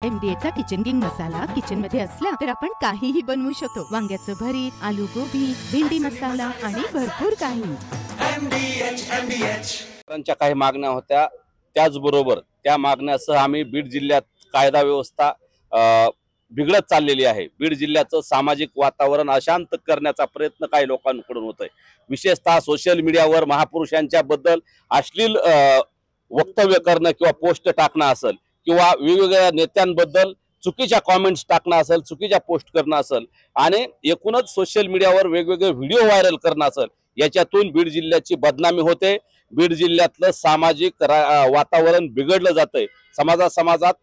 MDA चा kitchen king मसाला kitchen मध्ये असला तर आपण काहीही बनवू शकतो। वांग्याचं भरीत, आलू गोबी, भेंडी मसाला आणि भरपूर काही। त्यांच्या काही मागण्या होत्या, त्याचबरोबर त्या मागण्यासह आम्ही बीड जिल्ह्यात कायदा व्यवस्था बिघडत चाललेली आहे। बीड जिल्ह्याचं सामाजिक वातावरण अशांत करण्याचा प्रयत्न काही लोकांकडून होतोय। विशेषतः सोशल मीडियावर महापुरुषांच्या बद्दल अश्लील वक्तव्य करणं किंवा पोस्ट टाकणं असेल किंवा वेगवेगळ्या नेत्यांबद्दल चुकीच्या कमेंट्स टाकणं असेल, चुकीच्या पोस्ट करणं असेल आणि एकूणच सोशल मीडियावर वेगवेगळे व्हिडिओ व्हायरल करणं असेल, याच्यातून बीड जिल्ह्याची बदनामी होते। बीड जिल्ह्यातलं सामाजिक वातावरण बिघडलं जातंय। समाजात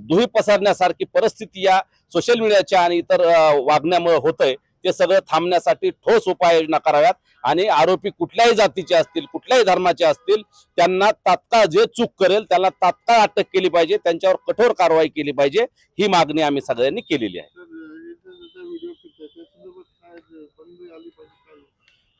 दुही पसरण्यासारखी परिस्थिती या सोशल मीडियाच्या आणि इतर वागण्यामुळे होतंय। ते सगळं थांबण्यासाठी ठोस उपाययोजना कराव्यात आणि आरोपी कुठल्याही जातीचे असतील, कुठल्याही धर्माचे असतील, त्यांना तात्काळ जे चूक करेल त्याला तात्काळ अटक केली पाहिजे, त्यांच्यावर कठोर कारवाई केली पाहिजे, ही मागणी आम्ही सगळ्यांनी केलेली आहे।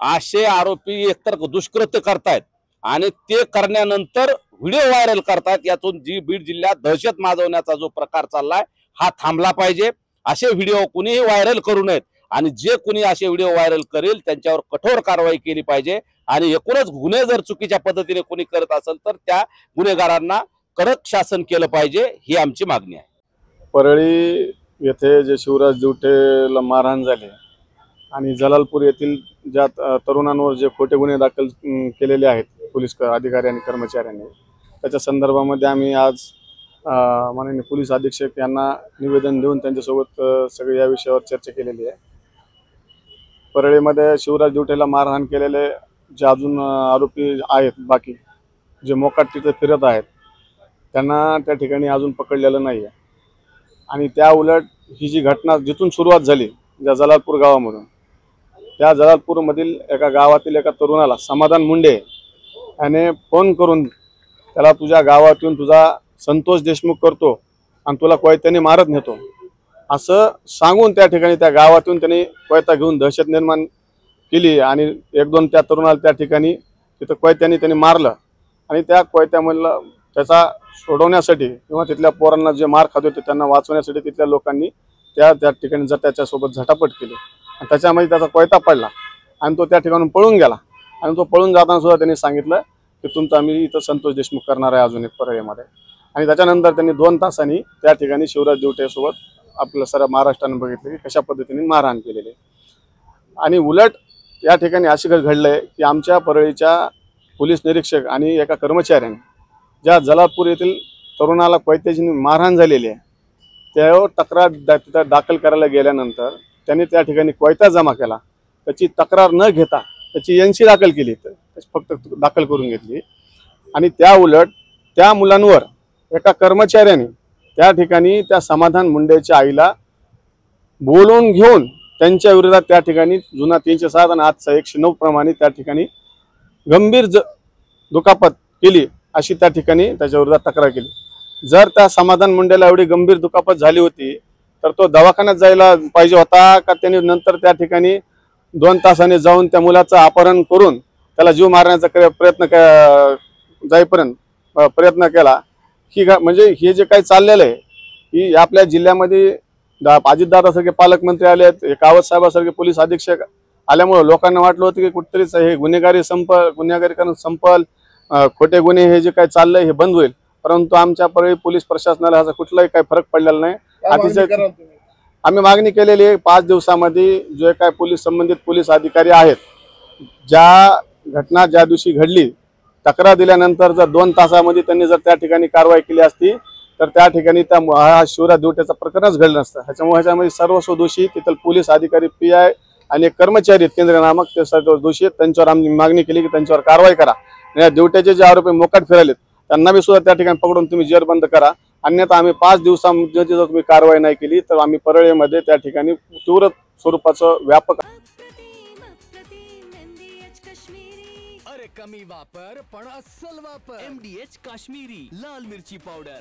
असे आरोपी एकतर दुष्कृत्य करतायत आणि ते करण्यानंतर व्हिडिओ व्हायरल करतात, यातून जी बीड जिल्ह्यात दहशत माजवण्याचा जो प्रकार चाललाय हा थांबला पाहिजे। असे व्हिडिओ कुणीही व्हायरल करू नयेत आणि जे कुणी असे व्हिडिओ व्हायरल करेल त्यांच्यावर कठोर कारवाई केली पाहिजे आणि एकूणच गुन्हे जर चुकीच्या पद्धतीने कोणी करत असेल तर त्या गुन्हेगारांना कडक शासन केलं पाहिजे, ही आमची मागणी आहे। परळी येथे जे शिवराज दिवटेला मारहाण झाली आणि जलालपूर येथील ज्या तरुणांवर जे खोटे गुन्हे दाखल केलेले आहेत पोलीस अधिकारी आणि कर्मचाऱ्यांनी, त्याच्या संदर्भामध्ये आम्ही आज माननीय पोलीस अधीक्षक यांना निवेदन देऊन त्यांच्यासोबत सगळे या विषयावर चर्चा केलेली आहे। परळीमध्ये शिवराज दिवटेला मारहाण केलेले जे अजून आरोपी आहेत, बाकी जे मोकाट तिथे फिरत आहेत, त्यांना त्या ठिकाणी अजून पकडलेलं नाही आहे। आणि त्या उलट ही जी घटना जिथून सुरुवात झाली, ज्या जलालपूर गावामधून, त्या जलालपूरमधील एका गावातील एका तरुणाला समाधान मुंडे याने फोन करून त्याला तुझ्या गावातून तुझा संतोष देशमुख करतो आणि तुला कोयत्याने मारत नेतो असं सांगून त्या ठिकाणी त्या गावातून त्यांनी कोयता घेऊन दहशत निर्माण केली आणि एक दोन त्या तरुणाला त्या ठिकाणी तिथं कोयत्याने त्यांनी मारलं आणि त्या कोयत्यामधला त्याचा सोडवण्यासाठी किंवा तिथल्या पोरांना जे मार खात होते त्यांना वाचवण्यासाठी तिथल्या लोकांनी त्या ठिकाणी त्याच्यासोबत झटापट केली आणि त्याच्यामध्ये त्याचा कोयता पडला आणि तो त्या ठिकाणून पळून गेला आणि तो पळून जाताना सुद्धा त्यांनी सांगितलं की तुमचा आम्ही इथं संतोष देशमुख करणार आहे अजून एक परळीमध्ये। आणि त्याच्यानंतर त्यांनी 2 तासांनी त्या ठिकाणी शिवराज दिवटेसोबत आपलं सारा महाराष्ट्राने बघितलं की कशा पद्धतीने मारहाण केलेली। आणि उलट या ठिकाणी असे घडलंय की आमच्या परळीच्या पोलीस निरीक्षक आणि एका कर्मचाऱ्याने ज्या जलालपूर येथील तरुणाला कोयत्याची मारहाण झालेली आहे त्यावर तक्रार दाखल करायला गेल्यानंतर त्यांनी त्या ठिकाणी कोयता जमा केला, त्याची तक्रार न घेता त्याची NC दाखल केली, फक्त दाखल करून घेतली। आणि त्या उलट त्या मुलांवर एका कर्मचाऱ्याने त्या ठिकाणी त्या समाधान मुंडेच्या आईला बोलवून घेऊन त्यांच्या विरोधात त्या ठिकाणी जुना 307 आणि आजचा 109 प्रमाणे त्या ठिकाणी गंभीर दुखापत केली अशी त्या ठिकाणी त्याच्या विरोधात तक्रार केली। जर त्या समाधान मुंडेला एवढी गंभीर दुखापत झाली होती तर तो दवाखान्यात जायला पाहिजे होता का त्यांनी नंतर त्या ठिकाणी 2 तासांनी जाऊन त्या मुलाचं अपहरण करून त्याला जीव मारण्याचा प्रयत्न केला? ही म्हणजे हे जे काही चाललेलं आहे ही आपल्या जिल्ह्यामध्ये अजितदादासारखे पालकमंत्री आले आहेत, कावत साहेबासारखे पोलीस अधीक्षक आल्यामुळे लोकांना वाटलं होतं की कुठेतरीच हे गुन्हेगारीकरण संपल, खोटे गुन्हे हे जे काही चाललंय हे बंद होईल, परंतु आमच्या परळी पोलीस प्रशासनाला ह्याचा कुठलाही काही फरक पडलेला नाही। आम्ही मागणी केलेली आहे 5 दिवसामध्ये जे काय संबंधित पोलीस अधिकारी आहेत, ज्या घटना ज्या दिवशी घडली तक्रार दिल्यानंतर जर 2 तासामध्ये त्यांनी जर त्या ठिकाणी कारवाई केली असती तर त्या ठिकाणी हा शिवराज दिवटेचं प्रकरणच घडलं नसतं। ह्याच्यामध्ये सर्व दोषी तिथले पोलीस अधिकारी, PI आणि कर्मचारी केंद्र नामक ते सर्व दोषी आहेत, त्यांच्यावर आम्ही मागणी केली की त्यांच्यावर कारवाई करा। या दिवट्याचे जे आरोपी मोकाट फिरायलेत त्यांना बी सुद्धा त्या ठिकाणी पकडून तुम्ही जेर बंद करा, अन्यथा आम्ही 5 दिवसांमध्ये जर तुम्ही कारवाई नाही केली तर आम्ही परळीमध्ये त्या ठिकाणी तीव्र स्वरूपाचं व्यापक कमी वापर पण अस्सल वापर MDH काश्मीरी लाल मिरची पावडर।